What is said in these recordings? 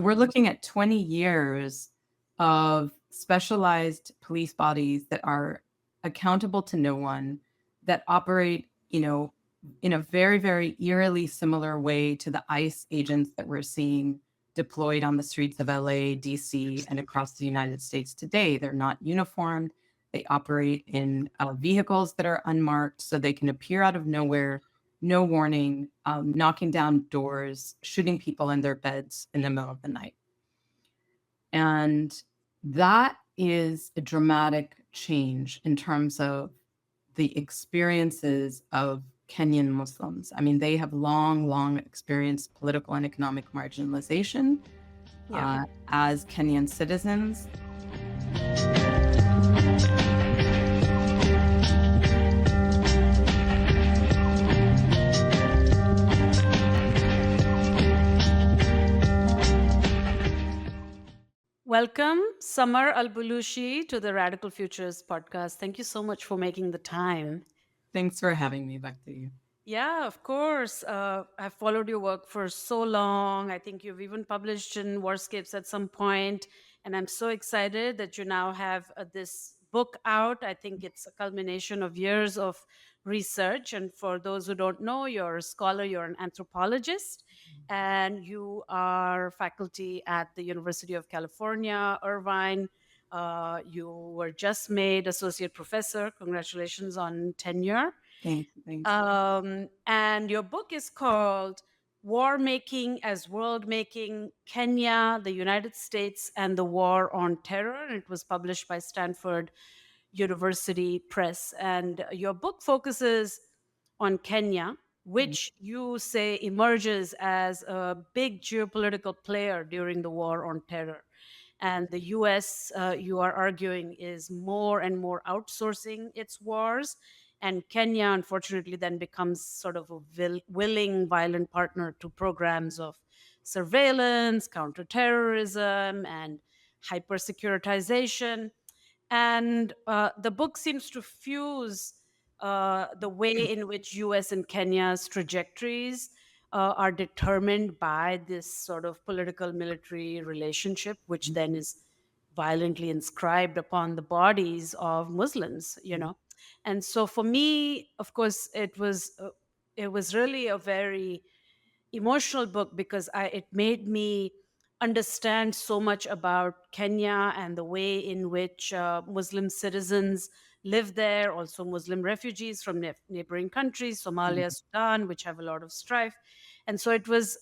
we're looking at 20 years of specialized police bodies that are accountable to no one, that operate, in a very, very eerily similar way to the ICE agents that we're seeing deployed on the streets of LA, DC, and across the United States today. They're not uniformed. They operate in vehicles that are unmarked, so they can appear out of nowhere, no warning, knocking down doors, shooting people in their beds in the middle of the night. And that is a dramatic change in terms of the experiences of Kenyan Muslims. I mean, they have long, long experienced political and economic marginalization Yeah. as Kenyan citizens. Welcome, Samar Al-Bulushi, to the Radical Futures podcast. Thank you so much for making the time. Thanks for having me, Bhakti. Yeah, of course. I've followed your work for so long. I think you've even published in Warscapes at some point, and I'm so excited that you now have this book out. I think it's a culmination of years of research. And for those who don't know, you're a scholar, you're an anthropologist, and you are faculty at the University of California, Irvine. You were just made associate professor. Congratulations on tenure. Thanks. And your book is called Warmaking as Worldmaking, Kenya, the United States, and the War on Terror. And it was published by Stanford University Press. And your book focuses on Kenya, which you say emerges as a big geopolitical player during the war on terror. And the US, you are arguing, is more and more outsourcing its wars. And Kenya, unfortunately, then becomes sort of a willing, violent partner to programs of surveillance, counter-terrorism, and hyper-securitization. And the book seems to fuse the way in which US and Kenya's trajectories are determined by this sort of political military relationship, which then is violently inscribed upon the bodies of Muslims. And so for me, of course, it was really a very emotional book because it made me understand so much about Kenya and the way in which Muslim citizens live there, also Muslim refugees from neighboring countries, Somalia, Sudan, which have a lot of strife. And so it was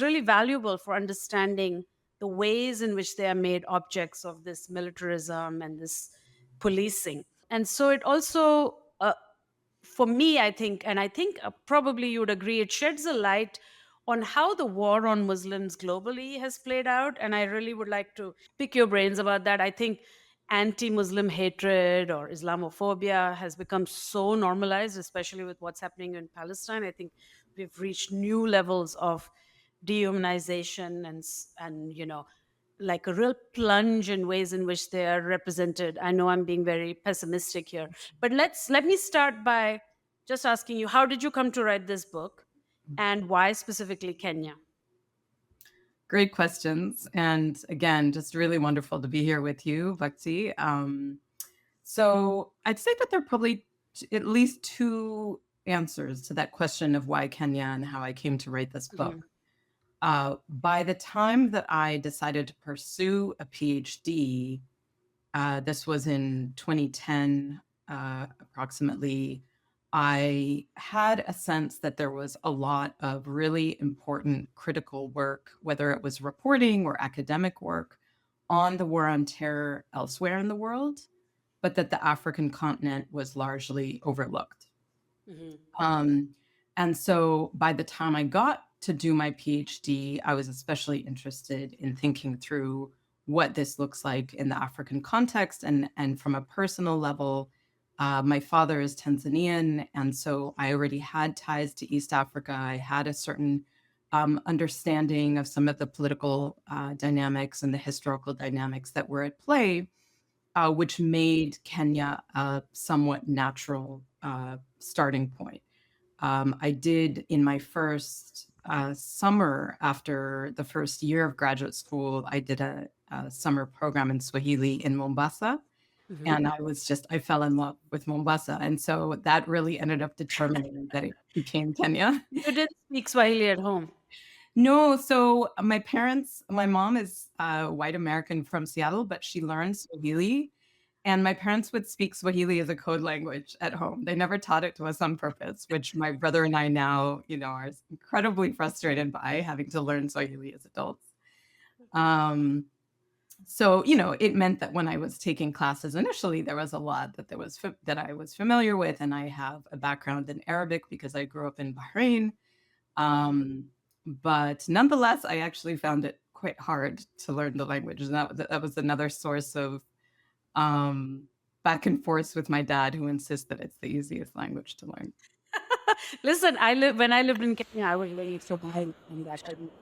really valuable for understanding the ways in which they are made objects of this militarism and this policing. And so it also for me, I think, and I think probably you would agree, it sheds a light on how the war on Muslims globally has played out. And I really would like to pick your brains about that. I think anti Muslim hatred or Islamophobia has become so normalized, especially with what's happening in Palestine. I think we've reached new levels of dehumanization and like a real plunge in ways in which they are represented. I know I'm being very pessimistic here, but let me start by just asking you, how did you come to write this book, and why specifically Kenya? Great questions. And again, just really wonderful to be here with you, Bhakti. So I'd say that there are probably at least two answers to that question of why Kenya and how I came to write this book. By the time that I decided to pursue a PhD, this was in 2010, approximately, I had a sense that there was a lot of really important critical work, whether it was reporting or academic work, on the war on terror elsewhere in the world, but that the African continent was largely overlooked. And so by the time I got to do my PhD, I was especially interested in thinking through what this looks like in the African context. And from a personal level, my father is Tanzanian, and so I already had ties to East Africa. I had a certain understanding of some of the political dynamics and the historical dynamics that were at play, which made Kenya a somewhat natural starting point. I did, in my first summer after the first year of graduate school, I did a summer program in Swahili in Mombasa. Hmm. And I fell in love with Mombasa. And so that really ended up determining that it became Kenya. You didn't speak Swahili at home. No, so my mom is white American from Seattle, but she learned Swahili. And my parents would speak Swahili as a code language at home. They never taught it to us on purpose, which my brother and I now, are incredibly frustrated by having to learn Swahili as adults. Um, so, it meant that when I was taking classes initially, there was a lot that I was familiar with, and I have a background in Arabic because I grew up in Bahrain. Um, but nonetheless, I actually found it quite hard to learn the language, and that was another source of um, back and forth with my dad, who insists that it's the easiest language to learn. Listen, when I lived in Kenya, I was learning Somali and that I didn't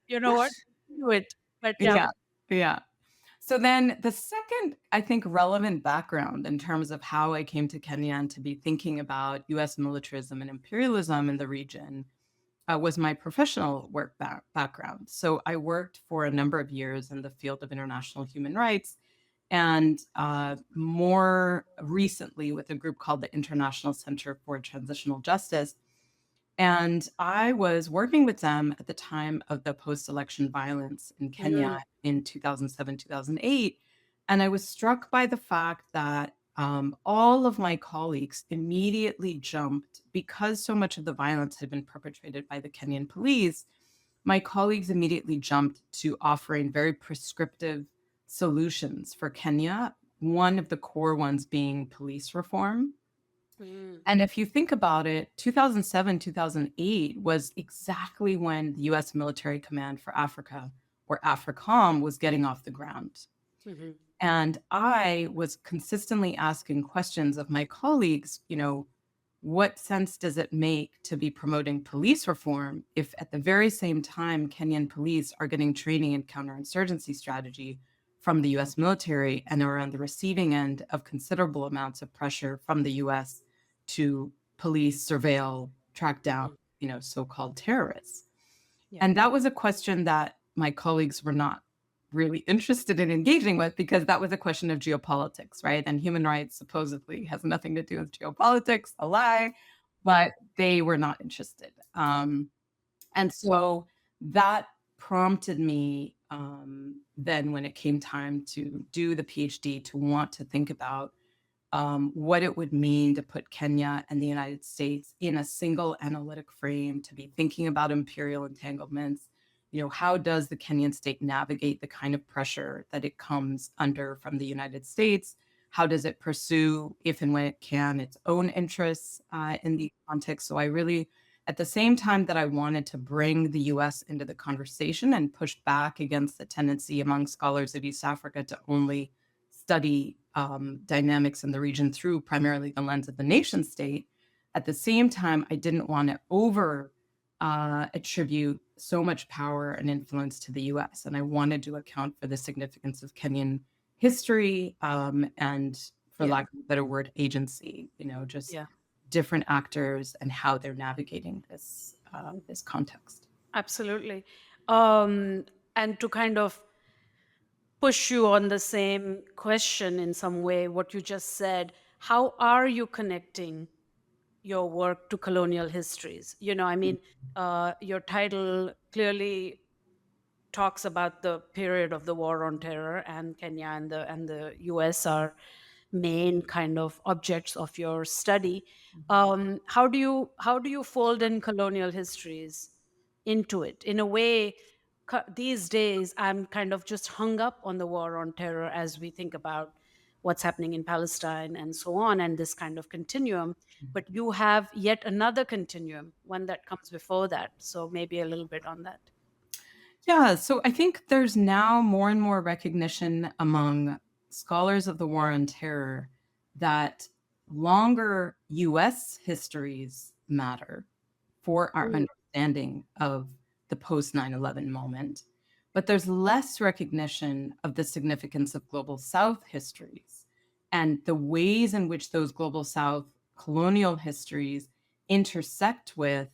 you know what? Do it. But yeah. Yeah, yeah. So then the second, I think, relevant background in terms of how I came to Kenya and to be thinking about US militarism and imperialism in the region was my professional work background. So I worked for a number of years in the field of international human rights, and more recently with a group called the International Center for Transitional Justice. And I was working with them at the time of the post-election violence in Kenya Mm, in 2007, 2008. And I was struck by the fact that all of my colleagues immediately jumped, because so much of the violence had been perpetrated by the Kenyan police. My colleagues immediately jumped to offering very prescriptive solutions for Kenya, one of the core ones being police reform. mm, And if you think about it, 2007, 2008 was exactly when the US Military Command for Africa, or AFRICOM, was getting off the ground. mhm, And I was consistently asking questions of my colleagues, what sense does it make to be promoting police reform if at the very same time Kenyan police are getting training in counterinsurgency strategy from the US military and are on the receiving end of considerable amounts of pressure from the US to police, surveil, track down, mm. so-called terrorists? Yeah. And that was a question that my colleagues were not really interested in engaging with, because that was a question of geopolitics, right? And human rights supposedly has nothing to do with geopolitics, a lie, but they were not interested. And so that prompted me, then when it came time to do the PhD, to want to think about what it would mean to put Kenya and the United States in a single analytic frame, to be thinking about imperial entanglements. How does the Kenyan state navigate the kind of pressure that it comes under from the United States? How does it pursue, if and when it can, its own interests in the context? So I really, at the same time that I wanted to bring the US into the conversation and push back against the tendency among scholars of East Africa to only study dynamics in the region through primarily the lens of the nation state. At the same time, I didn't want to over attribute so much power and influence to the US. And I wanted to account for the significance of Kenyan history and, for Yeah. lack of a better word, agency, just Yeah. different actors and how they're navigating this context. Absolutely. Um, and to kind of push you on the same question in some way, what you just said, how are you connecting your work to colonial histories? I mean, your title clearly talks about the period of the war on terror, and Kenya and the US are main kind of objects of your study. How do you fold in colonial histories into it? In a way, these days I'm kind of just hung up on the war on terror as we think about what's happening in Palestine and so on, and this kind of continuum. But you have yet another continuum, one that comes before that. So maybe a little bit on that. Yeah, so I think there's now more and more recognition among scholars of the war on terror that longer US histories matter for our Mm, understanding of the post 9/11 moment. But there's less recognition of the significance of global South histories and the ways in which those global South colonial histories intersect with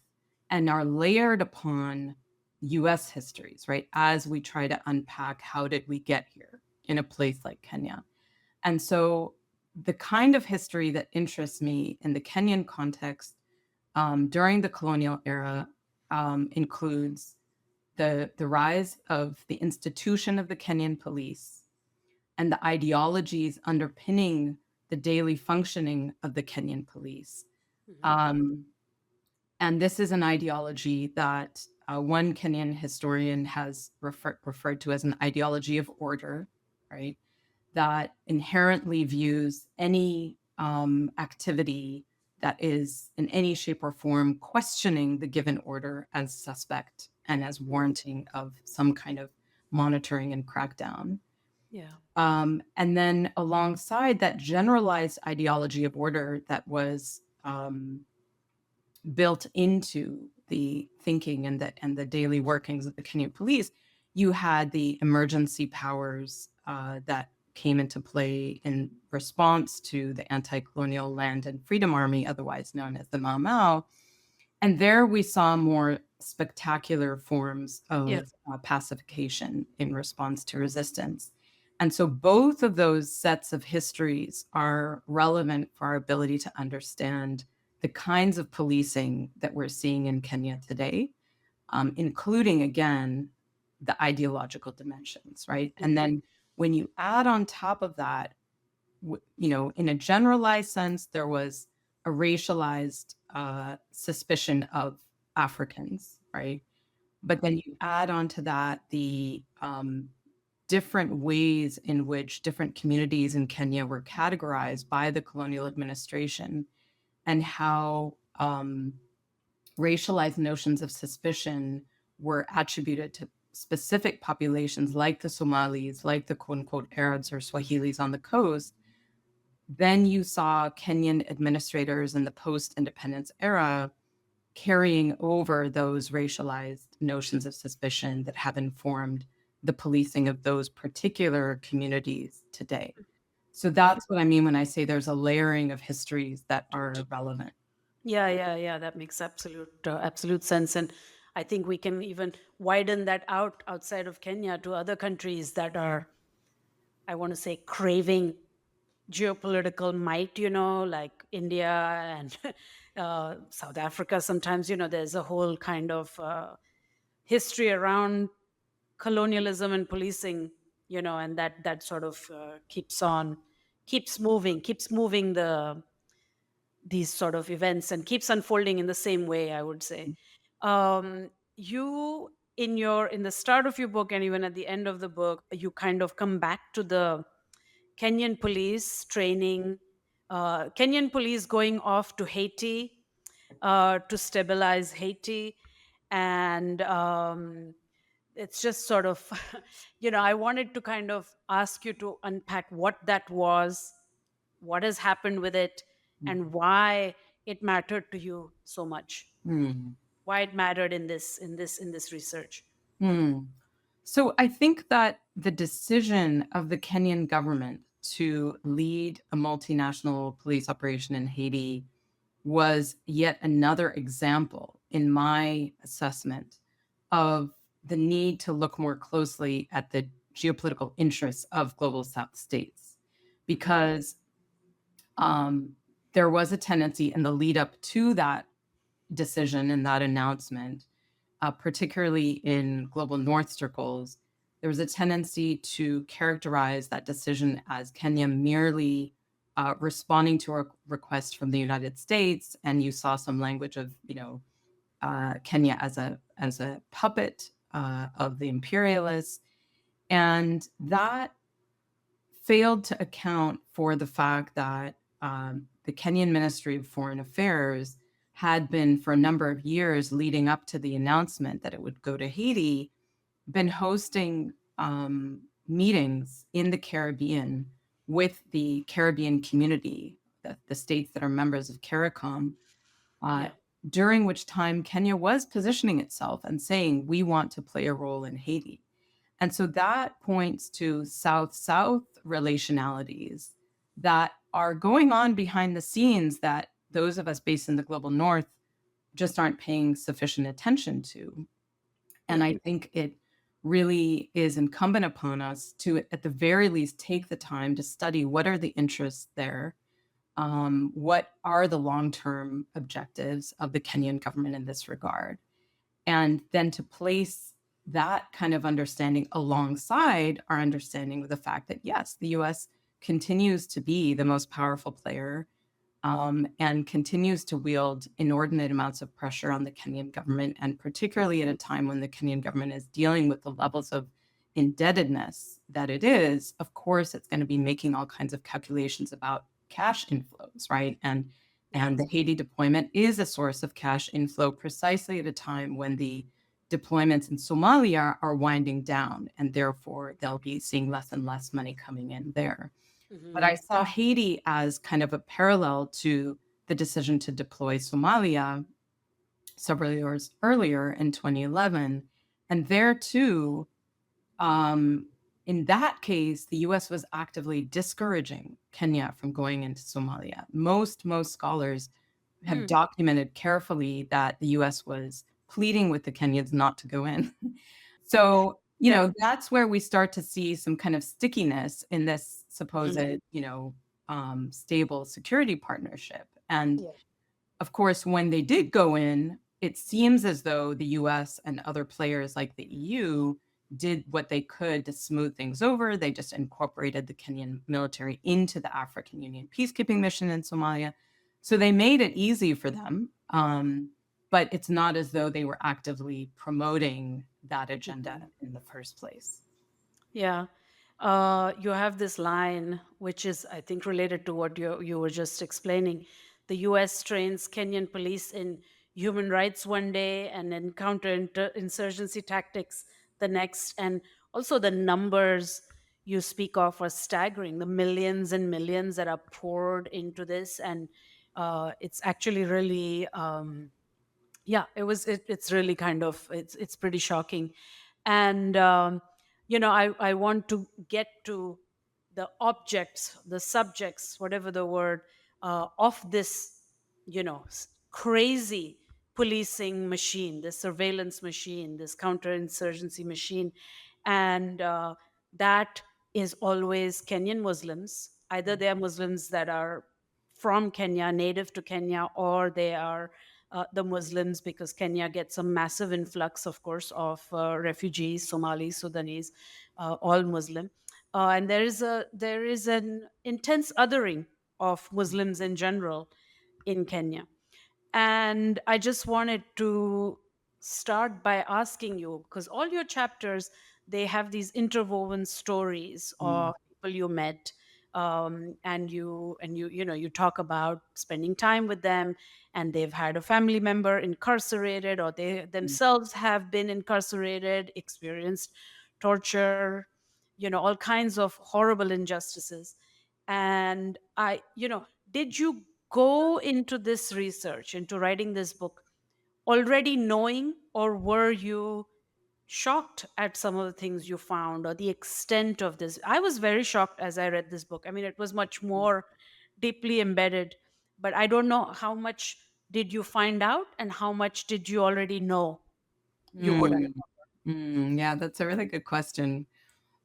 and are layered upon US histories, right? As we try to unpack how did we get here in a place like Kenya. And so the kind of history that interests me in the Kenyan context during the colonial era includes the rise of the institution of the Kenyan police and the ideologies underpinning the daily functioning of the Kenyan police. Mhm. Um, and this is an ideology that one Kenyan historian has referred to as an ideology of order, right? That inherently views any activity that is in any shape or form questioning the given order as suspect and as warranting of some kind of monitoring and crackdown. Yeah. And then alongside that generalized ideology of order that was built into the thinking and the daily workings of the Kenyan police, you had the emergency powers that came into play in response to the anti-colonial land and freedom army, otherwise known as the Mau Mau. And there we saw more spectacular forms Yeah. of pacification in response to resistance. And so both of those sets of histories are relevant for our ability to understand the kinds of policing that we're seeing in Kenya today, including, again, the ideological dimensions, right? And Mhm. then when you add on top of that, in a generalized sense, there was a racialized suspicion of Africans, right? But then you add on to that the different ways in which different communities in Kenya were categorized by the colonial administration and how racialized notions of suspicion were attributed to specific populations like the Somalis, like the quote unquote Arabs or Swahilis on the coast. Then you saw Kenyan administrators in the post independence era carrying over those racialized notions of suspicion that have informed the policing of those particular communities today. So Yeah. that's what I mean when I say there's a layering of histories that are relevant. Yeah, yeah, yeah. That makes absolute sense, and I think we can even widen that out outside of Kenya to other countries that are, I want to say, craving geopolitical might. Like India and South Africa. Sometimes, there's a whole kind of history around colonialism and policing. And that sort of keeps moving these sort of events and keeps unfolding in the same way, I would say. You in the start of your book and even at the end of the book, you kind of come back to the Kenyan police training, Kenyan police going off to Haiti to stabilize Haiti. And it's just sort of, I wanted to kind of ask you to unpack what that was, what has happened with it, and why it mattered to you so much, Mhm. why it mattered in this research. Hmm. So I think that the decision of the Kenyan government to lead a multinational police operation in Haiti was yet another example, in my assessment, of the need to look more closely at the geopolitical interests of global South states. Mhm. Because there was a tendency in the lead up to that decision and that announcement, particularly in global North circles, there was a tendency to characterize that decision as Kenya merely responding to a request from the United States, and you saw some language of Kenya as a puppet of the imperialists, and that failed to account for the fact that the Kenyan Ministry of Foreign Affairs had been, for a number of years leading up to the announcement that it would go to Haiti, been hosting meetings in the Caribbean with the Caribbean community, the states that are members of CARICOM, uh, Yeah. during which time Kenya was positioning itself and saying, we want to play a role in Haiti. And so that points to South South relationalities that are going on behind the scenes that those of us based in the global North just aren't paying sufficient attention to. And Yeah. I think it really is incumbent upon us to, at the very least, take the time to study what are the interests there, what are the long-term objectives of the Kenyan government in this regard, and then to place that kind of understanding alongside our understanding of the fact that, yes, the US continues to be the most powerful player, and continues to wield inordinate amounts of pressure on the Kenyan government, and particularly at a time when the Kenyan government is dealing with the levels of indebtedness that it is. Of course, it's going to be making all kinds of calculations about cash inflows, right? Yeah. And the Haiti deployment is a source of cash inflow precisely at a time when the deployments in Somalia are winding down, and therefore they'll be seeing less and less money coming in there. But Hmm. I saw Haiti as kind of a parallel to the decision to deploy Somalia several years earlier in 2011. And there too, um, in that case, the US was actively discouraging Kenya from going into Somalia. Most scholars have Hmm. documented carefully that the US was pleading with the Kenyans not to go in. So, Yeah. that's where we start to see some kind of stickiness in this supposed, Mhm. stable security partnership. And Yeah. of course, when they did go in, it seems as though the US and other players like the EU did what they could to smooth things over. They just incorporated the Kenyan military into the African Union peacekeeping mission in Somalia. So they made it easy for them. But it's not as though they were actively promoting that agenda Mhm. in the first place. Yeah. You have this line, which is, I think, related to what you were just explaining. The US trains Kenyan police in human rights one day and in insurgency tactics the next. And also, the numbers you speak of are staggering, the millions and millions that are poured into this. And it's actually really. Yeah, it's really kind of, it's pretty shocking. And I want to get to the objects, the subjects, whatever the word, of this, crazy policing machine, this surveillance machine, this counterinsurgency machine. And that is always Kenyan Muslims. Either they are Muslims that are from Kenya, native to Kenya, or they are the Muslims, because Kenya gets a massive influx, of course, of refugees, Somalis, Sudanese, all Muslim. And there is an intense othering of Muslims in general in Kenya. And I just wanted to start by asking you, because all your chapters, they have these interwoven stories Mm, of people you met, and you talk about spending time with them, and they've had a family member incarcerated, or they mm, themselves have been incarcerated, experienced torture, all kinds of horrible injustices. And did you go into this research, into writing this book, already knowing, or were you shocked at some of the things you found, or the extent of this? I was very shocked as I read this book. I mean, it was much more deeply embedded, but I don't know how much did you find out and how much did you already know you would mm, uncover. yeah, that's a really good question.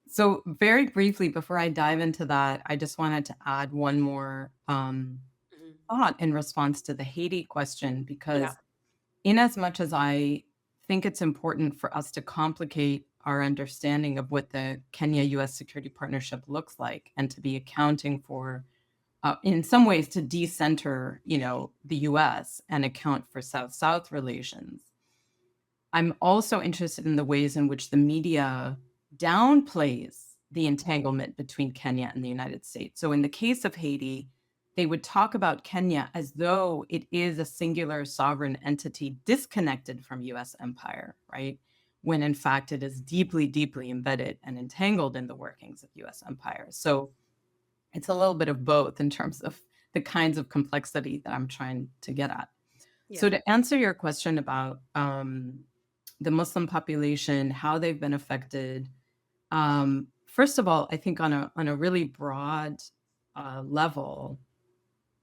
So, very briefly, before I dive into that, I just wanted to add one more Mhm. thought in response to the Haiti question, Yeah. because in as much as I think it's important for us to complicate our understanding of what the Kenya US security partnership looks like, and to be accounting for, in some ways, to decenter, the US and account for South South relations. I'm also interested in the ways in which the media downplays the entanglement between Kenya and the United States. So, in the case of Haiti, they would talk about Kenya as though it is a singular sovereign entity disconnected from US empire, right? When in fact it is deeply, deeply embedded and entangled in the workings of US empire. So, it's a little bit of both in terms of the kinds of complexity that I'm trying to get at. So, Yeah. to answer your question about the Muslim population, how they've been affected. First of all, I think on a really broad level,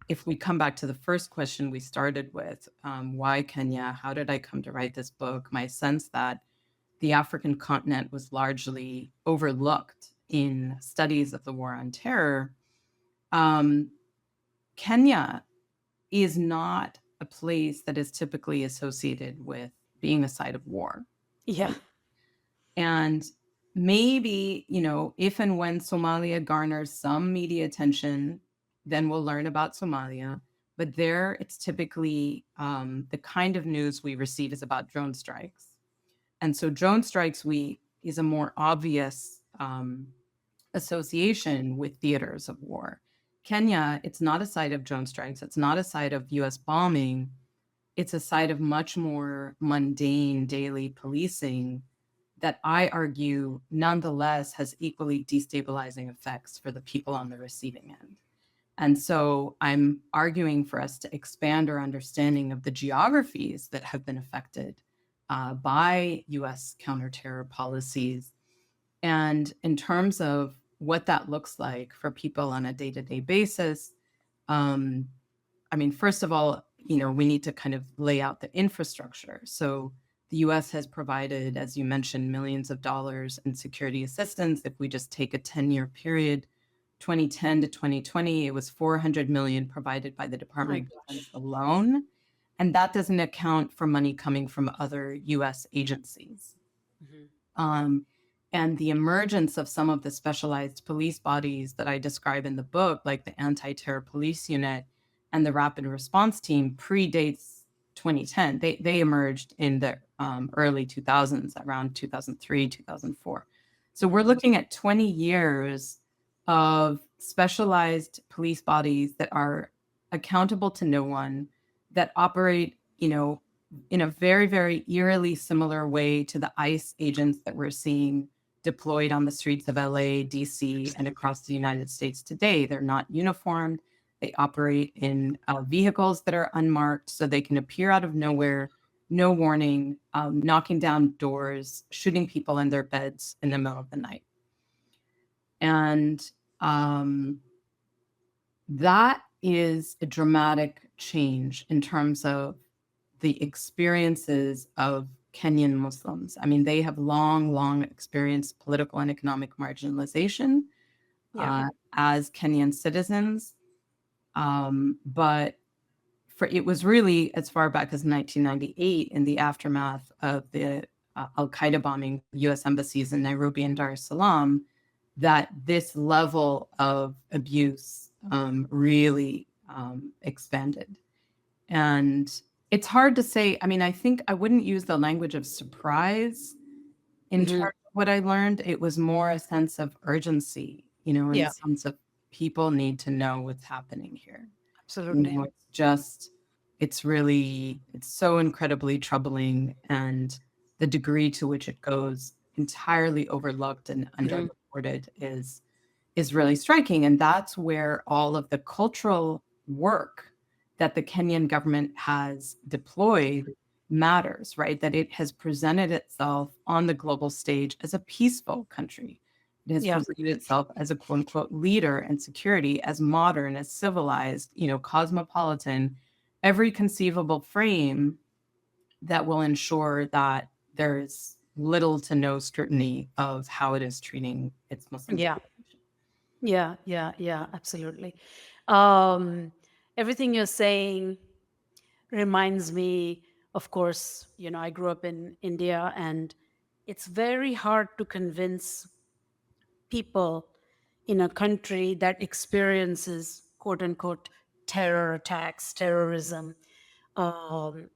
if we come back to the first question we started with, why Kenya? How did I come to write this book? My sense that the African continent was largely overlooked in studies of the war on terror. Um, Kenya is not a place that is typically associated with being a site of war. Yeah. And maybe, if and when Somalia garners some media attention, then we'll learn about Somalia. But there, it's typically the kind of news we receive is about drone strikes. And so drone strikes is a more obvious association with theaters of war. Kenya, it's not a site of drone strikes. It's not a site of US bombing. It's a site of much more mundane daily policing that I argue nonetheless has equally destabilizing effects for the people on the receiving end. And so I'm arguing for us to expand our understanding of the geographies that have been affected by US counterterror policies. And in terms of what that looks like for people on a day to day basis, um, I mean, first of all, we need to kind of lay out the infrastructure. So the US has provided, as you mentioned, millions of dollars in security assistance. If we just take a 10-year period, 2010 to 2020, it was 400 million provided by the My Department of Defense gosh. alone. And that doesn't account for money coming from other US agencies. Mhm. Um, and the emergence of some of the specialized police bodies that I describe in the book, like the Anti-Terror Police Unit and the Rapid Response Team, predates 2010. They emerged in the early 2000s, around 2003, 2004. So we're Mhm. looking at 20 years of specialized police bodies that are accountable to no one, that operate, in a very, very eerily similar way to the ICE agents that we're seeing deployed on the streets of LA, DC, and across the United States today. They're not uniformed. They operate in vehicles that are unmarked, so they can appear out of nowhere, no warning, knocking down doors, shooting people in their beds in the middle of the night. And that is a dramatic change in terms of the experiences of Kenyan Muslims. I mean, they have long, long experienced political and economic marginalization Yeah. as Kenyan citizens. But it was really as far back as 1998 in the aftermath of the Al Qaeda bombing US embassies in Nairobi and Dar es Salaam that this level of abuse really expanded. And it's hard to say. I mean, I think I wouldn't use the language of surprise in terms Mhm. of what I learned. It was more a sense of urgency, in the Yeah. sense of people need to know what's happening here. Absolutely. It's so incredibly troubling. And the degree to which it goes entirely overlooked and Mhm. underreported is really striking. And that's where all of the cultural work that the Kenyan government has deployed matters, right? That it has presented itself on the global stage as a peaceful country. It has Yeah. presented itself as a quote unquote leader in security, as modern, as civilized, cosmopolitan, every conceivable frame that will ensure that there's little to no scrutiny of how it is treating its Muslim Yeah. population. Yeah. Yeah. Yeah. Absolutely. Um, Everything you're saying reminds me, of course, I grew up in India, and it's very hard to convince people in a country that experiences quote unquote terror attacks, terrorism, um,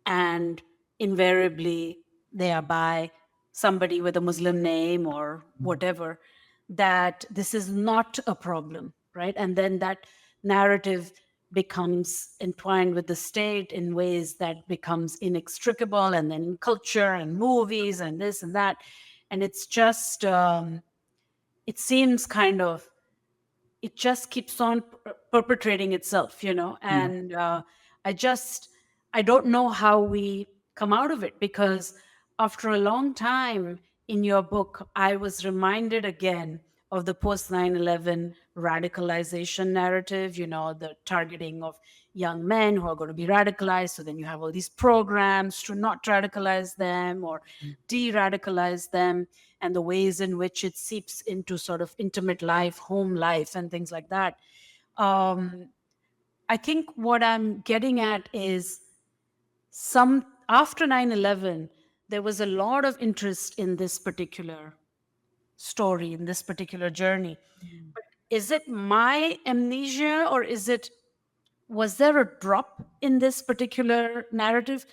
and invariably they are by somebody with a Muslim name or whatever, that this is not a problem, right? And then that narrative becomes entwined with the state in ways that becomes inextricable, and then culture and movies and this and that. And it's just, it seems kind of, it just keeps on perpetrating itself, Yeah. and i just I don't know how we come out of it, because after a long time in your book I was reminded again of the post 9/11 radicalization narrative, the targeting of young men who are going to be radicalized. So then you have all these programs to not radicalize them or de radicalize them, and the ways in which it seeps into sort of intimate life, home life, and things like that. Um, I think what I'm getting at is some after 9/11, there was a lot of interest in this particular story, in this particular journey. But is it my amnesia, or was there a drop in this particular narrative?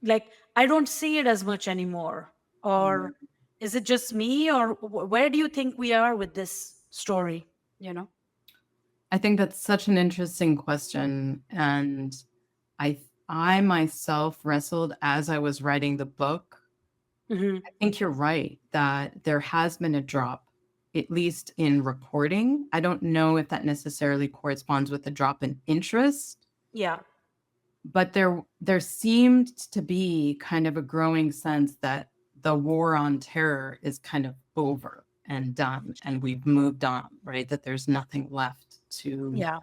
Like, I don't see it as much anymore. Or is it just me, or where do you think we are with this story? You know? I think that's such an interesting question, and I myself wrestled as I was writing the book. Hmm. I think you're right that there has been a drop, at least in reporting. I don't know if that necessarily corresponds with a drop in interest, Yeah. but there seemed to be kind of a growing sense that the war on terror is kind of over and done, and we've moved on, right? That there's nothing left Yeah.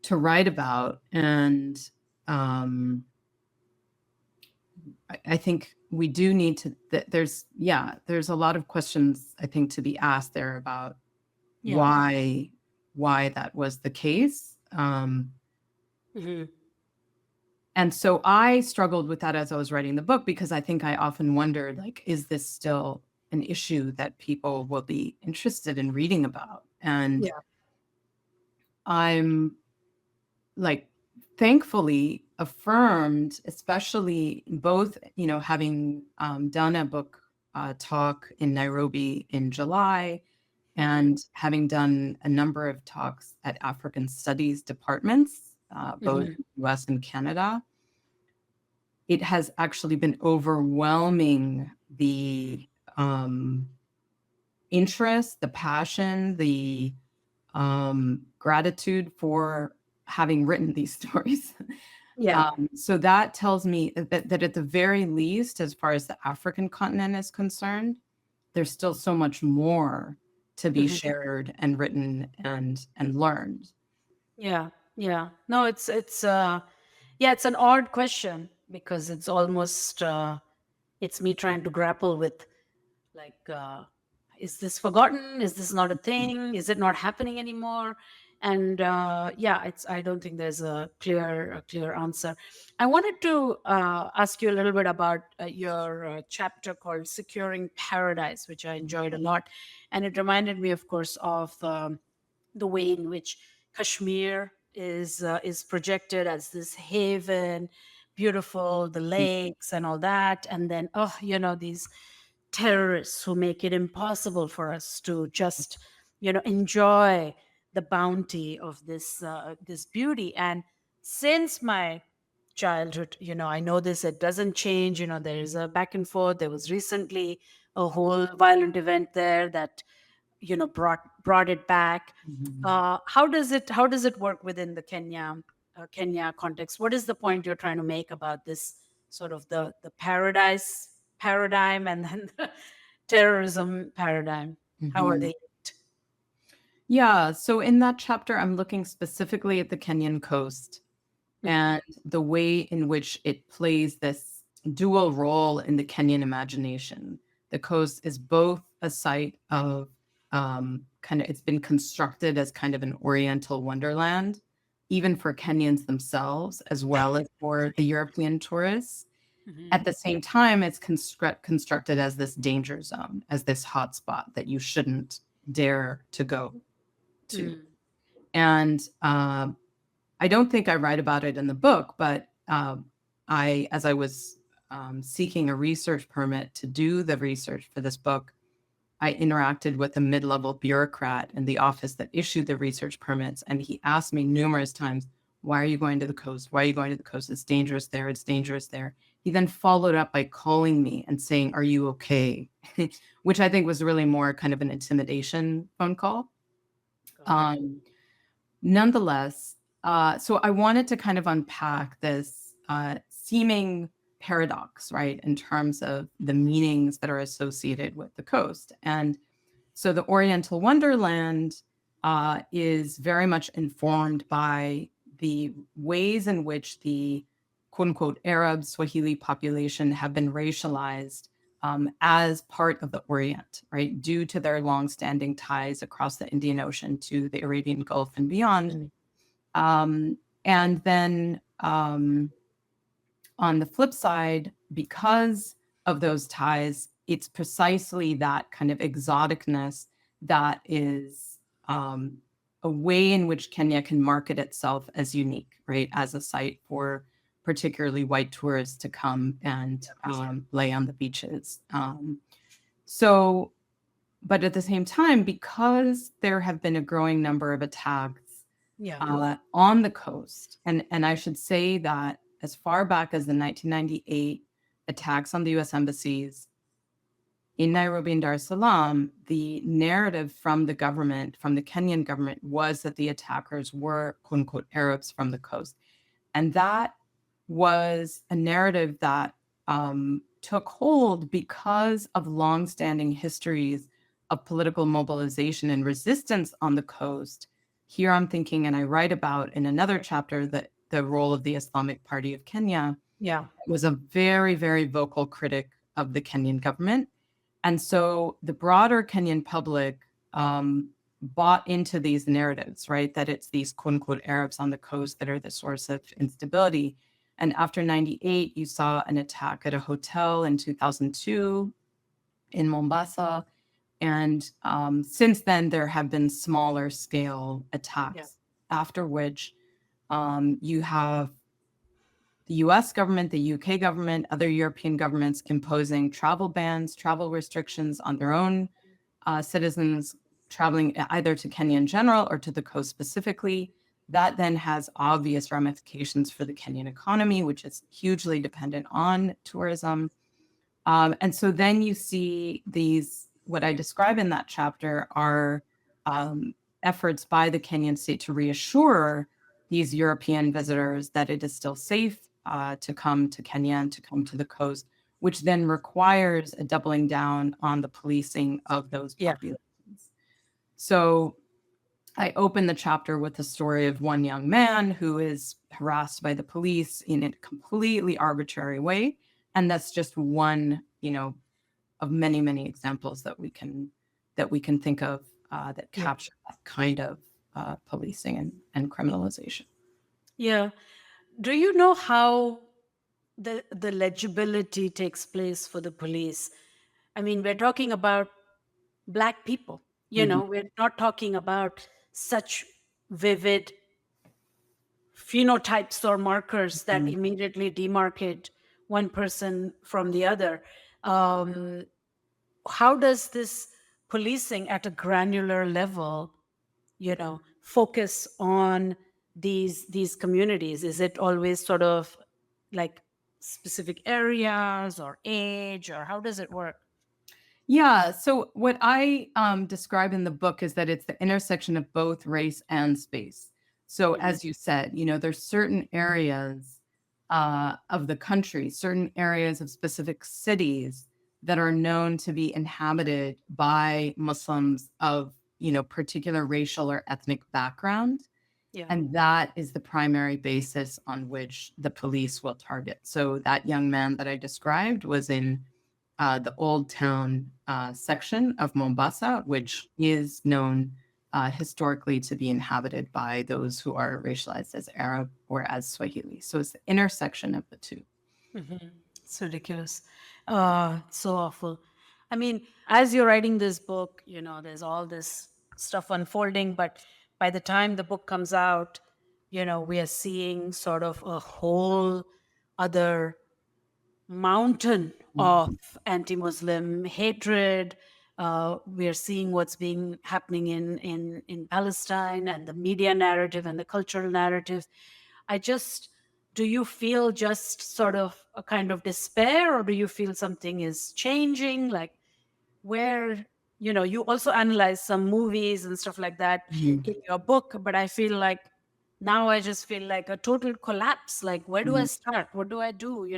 to write about. And um I think we do need to there's a lot of questions I think to be asked there about Yeah. why that was the case. Hmm. And so I struggled with that as I was writing the book, because I think I often wondered, like, is this still an issue that people will be interested in reading about? And Yeah. I'm like thankfully affirmed, especially both, having done a book talk in Nairobi in July, Hmm. and having done a number of talks at African studies departments, both Hmm. in the US and Canada. It has actually been overwhelming, the um, interest, the passion, the gratitude for having written these stories. Yeah. So that tells me that at the very least, as far as the African continent is concerned, there's still so much more to be Hmm. shared and written and learned. Yeah. Yeah. No, yeah, it's an odd question because it's almost it's me trying to grapple with, like, is this forgotten? Is this not a thing? Is it not happening anymore? And yeah, I don't think there's a clear answer. I wanted to ask you a little bit about your chapter called Securing Paradise, which I enjoyed a lot. And it reminded me, of course, of the way in which Kashmir is projected as this haven, beautiful, the lakes and all that, and then, oh, these terrorists who make it impossible for us to just enjoy the bounty of this beauty. And since my childhood, I know this, it doesn't change. There is a back and forth. There was recently a whole violent event there that brought it back. Mhm. How does it work within the Kenya context? What is the point you're trying to make about this sort of the paradise paradigm, and then the terrorism paradigm? How are Mhm. they? Yeah, so in that chapter, I'm looking specifically at the Kenyan coast Mhm. and the way in which it plays this dual role in the Kenyan imagination. The coast is both a site of kind of, it's been constructed as kind of an oriental wonderland, even for Kenyans themselves, as well as for the European tourists. Mhm. At the same time, it's constructed as this danger zone, as this hotspot that you shouldn't dare to go to. Mm. And I don't think I write about it in the book, but as I was seeking a research permit to do the research for this book, I interacted with a mid-level bureaucrat in the office that issued the research permits, and he asked me numerous times, "Why are you going to the coast? Why are you going to the coast? It's dangerous there. It's dangerous there." He then followed up by calling me and saying, "Are you okay?" Which I think was really more kind of an intimidation phone call. Got it. Um, Nonetheless, so I wanted to kind of unpack this seeming paradox, right, in terms of the meanings that are associated with the coast. And So the Oriental Wonderland is very much informed by the ways in which the quote unquote Arab Swahili population have been racialized as part of the Orient, right? Due to their longstanding ties across the Indian Ocean to the Arabian Gulf and beyond. Mm. And then on the flip side, because of those ties, it's precisely that kind of exoticness that is a way in which Kenya can market itself as unique, right? As a site for particularly white tourists to come and lay on the beaches. So, but at the same time, because there have been a growing number of attacks Yeah. on the coast. And I should say that as far back as the 1998 attacks on the US embassies in Nairobi and Dar es Salaam, the narrative from the government, from the Kenyan government, was that the attackers were quote unquote Arabs from the coast. And that was a narrative that took hold because of longstanding histories of political mobilization and resistance on the coast. Here I'm thinking, and I write about in another chapter, that the role of the Islamic Party of Kenya Yeah. was a very, very vocal critic of the Kenyan government. And so the broader Kenyan public bought into these narratives, right? That it's these quote unquote Arabs on the coast that are the source of instability. And after 98, you saw an attack at a hotel in 2002 in Mombasa. And since then, there have been smaller scale Yeah. attacks, after which you have the US government, the UK government, other European governments imposing travel bans, travel restrictions on their own citizens traveling either to Kenya in general or to the coast specifically. That then has obvious ramifications for the Kenyan economy, which is hugely dependent on tourism. And so then you see these, what I describe in that chapter are efforts by the Kenyan state to reassure these European visitors that it is still safe to come to Kenya and to come to the coast, which then requires a doubling down on the policing of those Yeah. populations. So I open the chapter with the story of one young man who is harassed by the police in a completely arbitrary way. And that's just one, of many, many examples that we can think of that Yeah. capture that kind of policing and criminalization. Yeah. Do you know how the legibility takes place for the police? I mean, we're talking about Black people. Mhm, We're not talking about such vivid phenotypes or markers that mhm. immediately demarcate one person from the other. Um, how does this policing at a granular level, focus on these communities? Is it always sort of like specific areas or age, or how does it work? Yeah. So what I describe in the book is that it's the intersection of both race and space. So Mhm. as you said, there's certain areas of the country, certain areas of specific cities that are known to be inhabited by Muslims of, particular racial or ethnic background. Yeah. And that is the primary basis on which the police will target. So that young man that I described was in the Old Town section of Mombasa, which is known historically to be inhabited by those who are racialized as Arab or as Swahili. So it's the intersection of the two. Mhm. It's ridiculous. So awful. I mean, as you're writing this book, there's all this stuff unfolding, but by the time the book comes out, we are seeing sort of a whole other mountain of Mhm. anti-Muslim hatred. We are seeing what's being happening in Palestine, and the media narrative and the cultural narrative. I just Do you feel just sort of a kind of despair, or do you feel something is changing? Like, where you also analyze some movies and stuff like that in Mhm. your book, but I feel like now I just feel like a total collapse. Like, where do I Mhm. start? What do I do?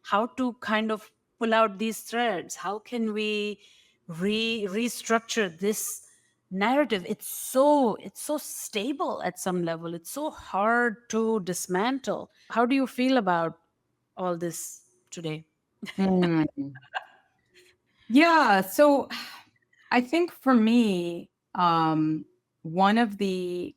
How to kind of pull out these threads? How can we restructure this narrative. It's so stable at some level. It's so hard to dismantle. How do you feel about all this today? Mm. Yeah. So I think for me, one of in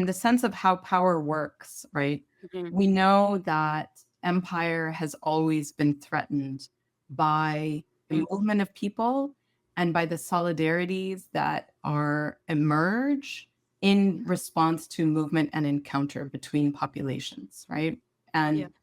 the sense of how power works, right? Mhm. We know that empire has always been threatened by the Mm. movement of people and by the solidarities that are emerge in response to movement and encounter between populations, right? Yeah. And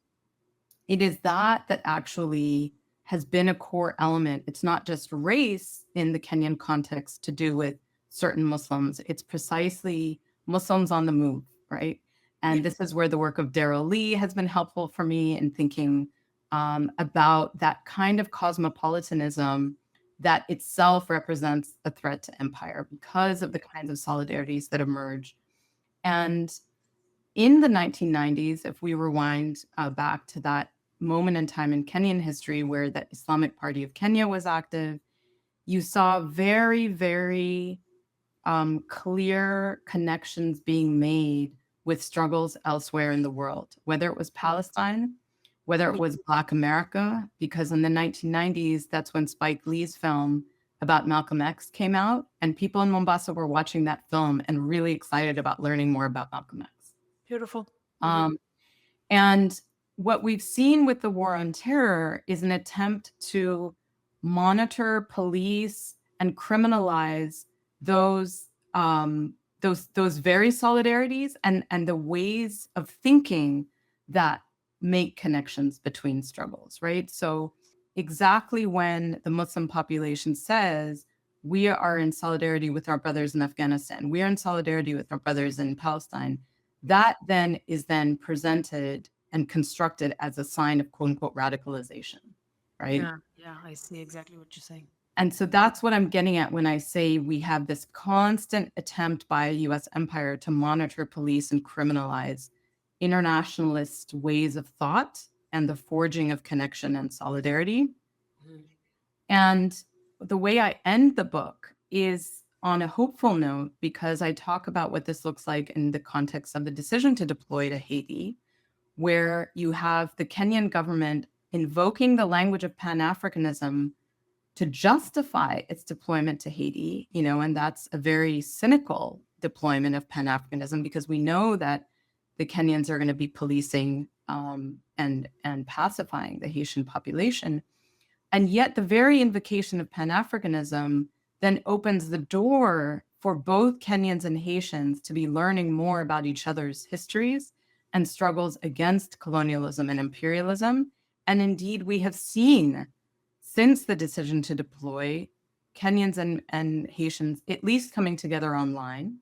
it is that that actually has been a core element. It's not just race in the Kenyan context to do with certain Muslims. It's precisely Muslims on the move, right? Yeah. And this is where the work of Daryl Lee has been helpful for me in thinking about that kind of cosmopolitanism that itself represents a threat to empire because of the kinds of solidarities that emerge. And in the 1990s, if we rewind back to that moment in time in Kenyan history where the Islamic Party of Kenya was active, you saw very, very clear connections being made with struggles elsewhere in the world, whether it was Palestine, whether it was Black America, because in the 1990s, that's when Spike Lee's film about Malcolm X came out, and people in Mombasa were watching that film and really excited about learning more about Malcolm X. Beautiful. Hmm. Um, and what we've seen with the war on terror is an attempt to monitor, police, and criminalize those those very solidarities and the ways of thinking that make connections between struggles, right? So exactly when the Muslim population says we are in solidarity with our brothers in Afghanistan, we are in solidarity with our brothers in Palestine, that then is then presented and constructed as a sign of quote unquote radicalization, right? Yeah. Yeah. I see exactly what you're saying. And so that's what I'm getting at when I say we have this constant attempt by a US empire to monitor, police, and criminalize internationalist ways of thought and the forging of connection and solidarity. Mhm. And the way I end the book is on a hopeful note because I talk about what this looks like in the context of the decision to deploy to Haiti, where you have the Kenyan government invoking the language of Pan Africanism to justify its deployment to Haiti, and that's a very cynical deployment of Pan Africanism because we know that the Kenyans are going to be policing and pacifying the Haitian population. And yet, the very invocation of Pan Africanism then opens the door for both Kenyans and Haitians to be learning more about each other's histories and struggles against colonialism and imperialism. And indeed, we have seen since the decision to deploy Kenyans and Haitians at least coming together online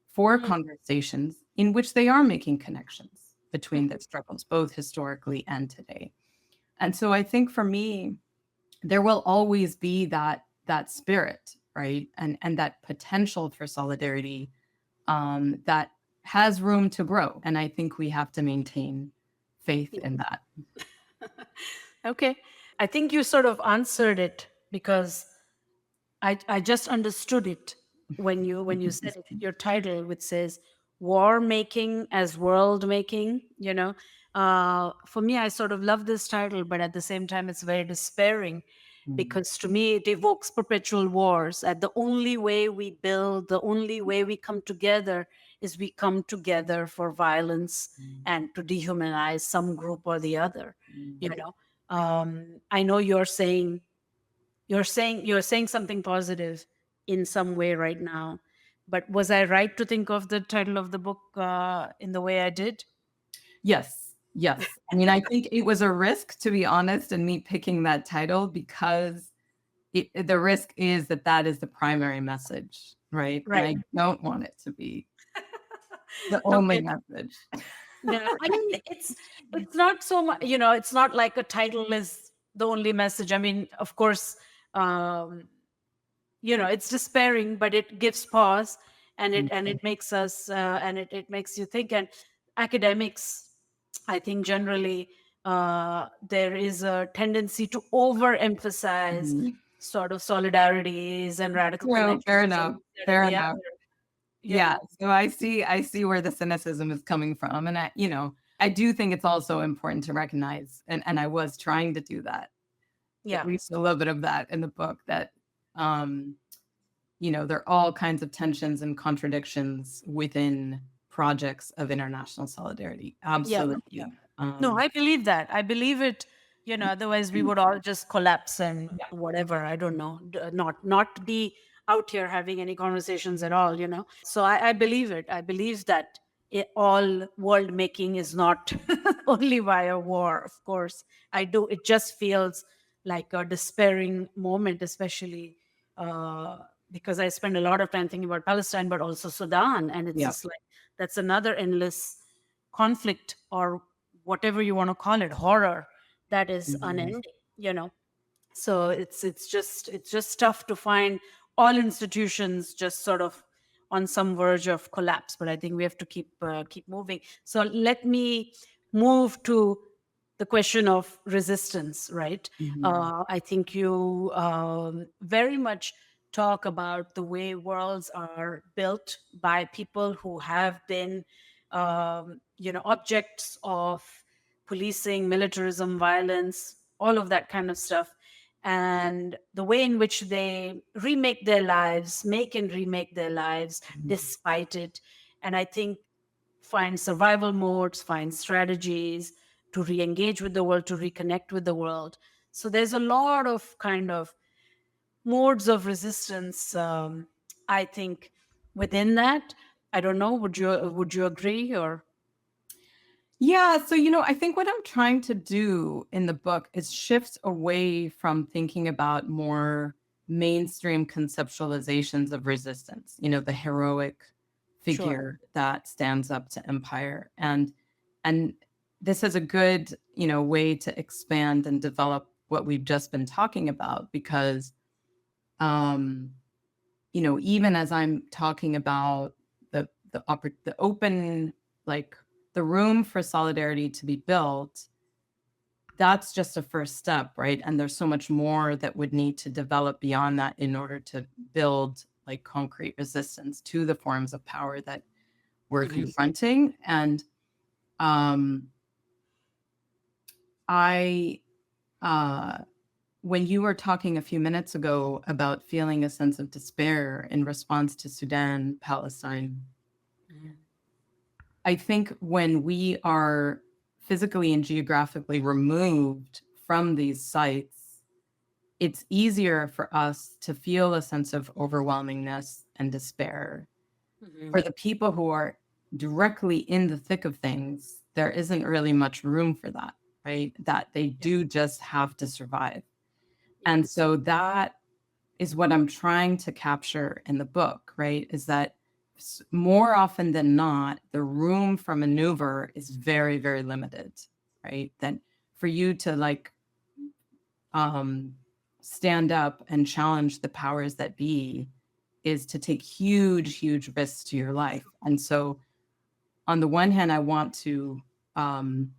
for Mm. conversations in which they are making connections between their struggles, both historically and today. And so I think for me, there will always be that spirit, right? And that potential for solidarity that has room to grow. And I think we have to maintain faith in that. Okay. I think you sort of answered it because I just understood it when you said it, your title, which says "War Making as World Making." For me, I sort of love this title, but at the same time, it's very despairing Mm, because to me, it evokes perpetual wars. And the only way we build, the only way we come together, is we come together for violence mm, and to dehumanize some group or the other. You mm. know, I know you're saying something positive in some way right now, but was I right to think of the title of the book in the way I did? Yes, yes. I mean, I think it was a risk, to be honest, in me picking that title because the risk is that that is the primary message, right? And Right. I don't want it to be the only Okay. message. Yeah, I mean, it's not so much, it's not like a title is the only message. I mean, of course, um it's despairing, but it gives pause, and it makes us, and it makes you think. And academics, I think, generally, there is a tendency to overemphasize Mhm. sort of solidarities and radical No, fair connections on enough. one side or Fair the enough. other, you Yeah, know. so I see where the cynicism is coming from, and I do think it's also important to recognize, and I was trying to do that, at Yeah. least a little bit of that in the book, that, um, there are all kinds of tensions and contradictions within projects of international solidarity. Yeah. Absolutely. No, Um, I believe that. I believe it, otherwise we would all just collapse and yeah. whatever, I don't know, not be out here having any conversations at all. So I believe it. I believe that all world making is not only via war, of course. I do. It just feels like a despairing moment, especially uh, because I spend a lot of time thinking about Palestine, but also Sudan. And it's Yeah. just like that's another endless conflict, or whatever you want to call it, horror that is Mhm. unending. So it's just tough to find all institutions just sort of on some verge of collapse, but I think we have to keep moving. So let me move to the question of resistance, right? Mhm. I think you very much talk about the way worlds are built by people who have been objects of policing, militarism, violence, all of that kind of stuff, and the way in which they remake their lives, make and remake their lives Mhm. despite it. And I think find survival modes, find strategies to re engage with the world, to reconnect with the world. So there's a lot of kind of modes of resistance, I think, within that. I don't know. Would you agree or? Yeah, so I think what I'm trying to do in the book is shift away from thinking about more mainstream conceptualizations of resistance, the heroic Sure. figure that stands up to empire. And this is a good, way to expand and develop what we've just been talking about because um even as I'm talking about the open, like, the room for solidarity to be built, that's just a first step, right? And there's so much more that would need to develop beyond that in order to build, like, concrete resistance to the forms of power that we're Mhm. confronting. And, um, I, uh when you were talking a few minutes ago about feeling a sense of despair in response to Sudan, Palestine, Mhm. I think when we are physically and geographically removed from these sites, it's easier for us to feel a sense of overwhelmingness and despair. Mhm. For the people who are directly in the thick of things, there isn't really much room for that, right? That they Yeah. do just have to survive. Yeah. And so that is what I'm trying to capture in the book, right? Is that more often than not, the room for maneuver is very, very limited, right? That for you to, like, um, stand up and challenge the powers that be is to take huge, huge risks to your life. And so, on the one hand, I want to um,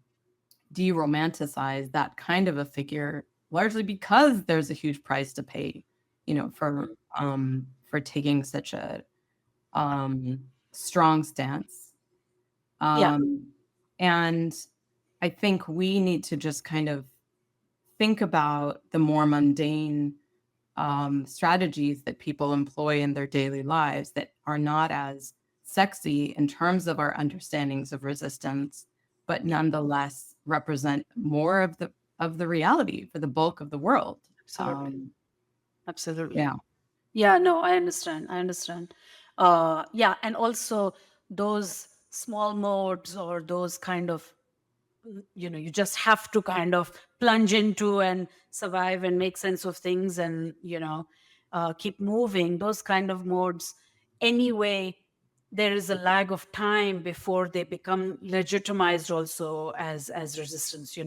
de-romanticize that kind of a figure, largely because there's a huge price to pay, Mhm. for taking such a strong stance. Yeah. Um, and I think we need to just kind of think about the more mundane strategies that people employ in their daily lives that are not as sexy in terms of our understandings of resistance, but Yeah. nonetheless represent more of the reality for the bulk of the world. Absolutely. Absolutely. Yeah. Yeah, no, I understand. I understand. Yeah, and also those small modes, or those kind of, you just have to kind of plunge into and survive and make sense of things, and keep moving. Those kind of modes, anyway, there is a lag of time before they become legitimized also as resistance.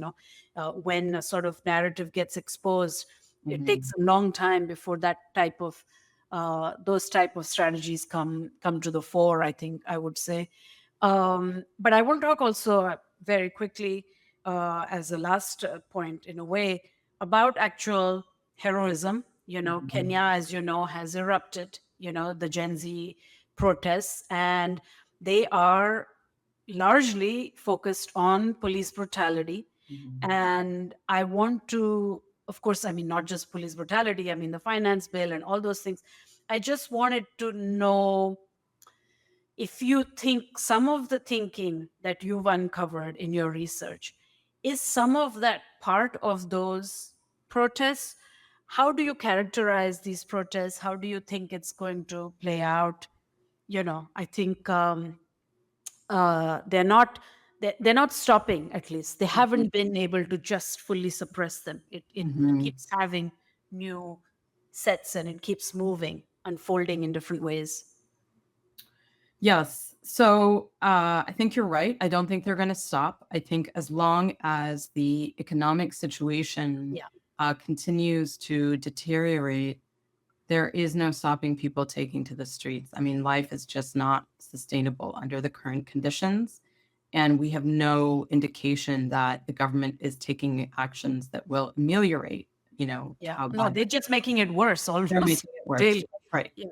When a sort of narrative gets exposed, it takes Mhm. a long time before that type of those type of strategies come to the fore, I think, I would say. But I want to talk also, very quickly, as a last point, in a way, about actual heroism. Mhm. Kenya, as you know, has erupted, the Gen Z protests, and they are largely focused on police brutality. Mhm. And I want to, of course, I mean, not just police brutality, I mean, the finance bill and all those things. I just wanted to know if you think some of the thinking that you've uncovered in your research is some of that part of those protests. How do you characterize these protests? How do you think it's going to play out? I think they're not stopping. At least they haven't been able to just fully suppress them. It Mhm. keeps having new sets, and it keeps moving, unfolding in different ways. Yes. So I think you're right. I don't think they're going to stop. I think as long as the economic situation Yeah. continues to deteriorate, there is no stopping people taking to the streets. I mean, life is just not sustainable under the current conditions. And we have no indication that the government is taking actions that will ameliorate, Yeah. how No, bad they're just making it worse they're almost making it worse. daily. Right. Yeah.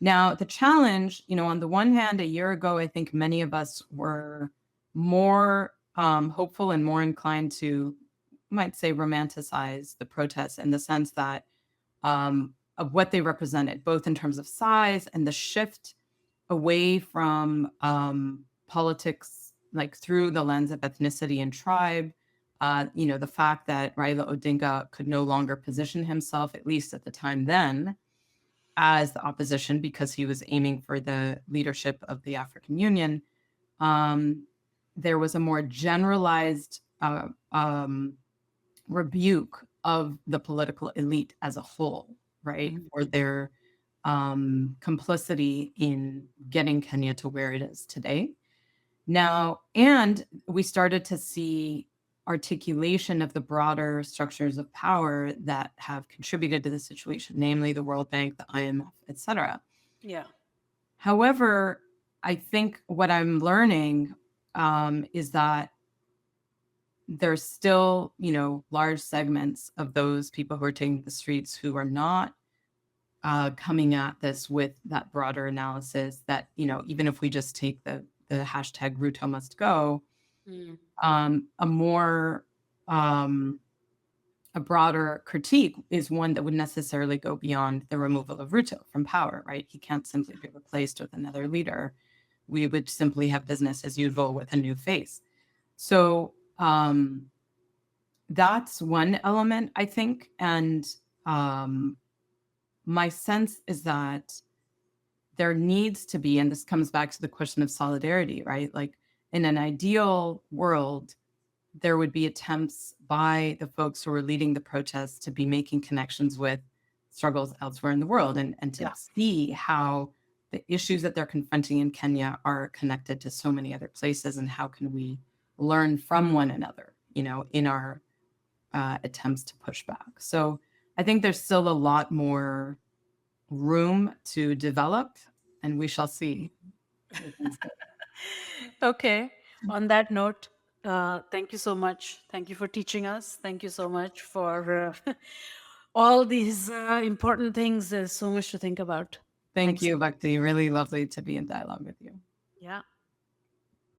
Now, the challenge, on the one hand, a year ago, I think many of us were more hopeful and more inclined to, might say, romanticize the protests in the sense that of what they represented, both in terms of size and the shift away from politics, like through the lens of ethnicity and tribe. The fact that Raila Odinga could no longer position himself, at least at the time then, as the opposition because he was aiming for the leadership of the African Union. Um, there was a more generalized rebuke of the political elite as a whole, right, Mhm. for their complicity in getting Kenya to where it is today. Now, and we started to see articulation of the broader structures of power that have contributed to the situation, namely the World Bank, the IMF, et cetera. Yeah. However, I think what I'm learning is that there's still, large segments of those people who are taking the streets who are not coming at this with that broader analysis that, even if we just take the hashtag Ruto must go, Mm. a more a broader critique is one that would necessarily go beyond the removal of Ruto from power, right? He can't simply be replaced with another leader. We would simply have business as usual with a new face. So that's one element, I think. And um, my sense is that there needs to be, and this comes back to the question of solidarity, right? Like in an ideal world, there would be attempts by the folks who are leading the protests to be making connections with struggles elsewhere in the world and to Yeah. see how the issues that they're confronting in Kenya are connected to so many other places and how can we learn from one another, in our attempts to push back. So I think there's still a lot more room to develop, and we shall see where things go. Okay. On that note, thank you so much. Thank you for teaching us. Thank you so much for all these important things. There's so much to think about. Thank Thanks. you, Bhakti. Really lovely to be in dialogue with you. Yeah.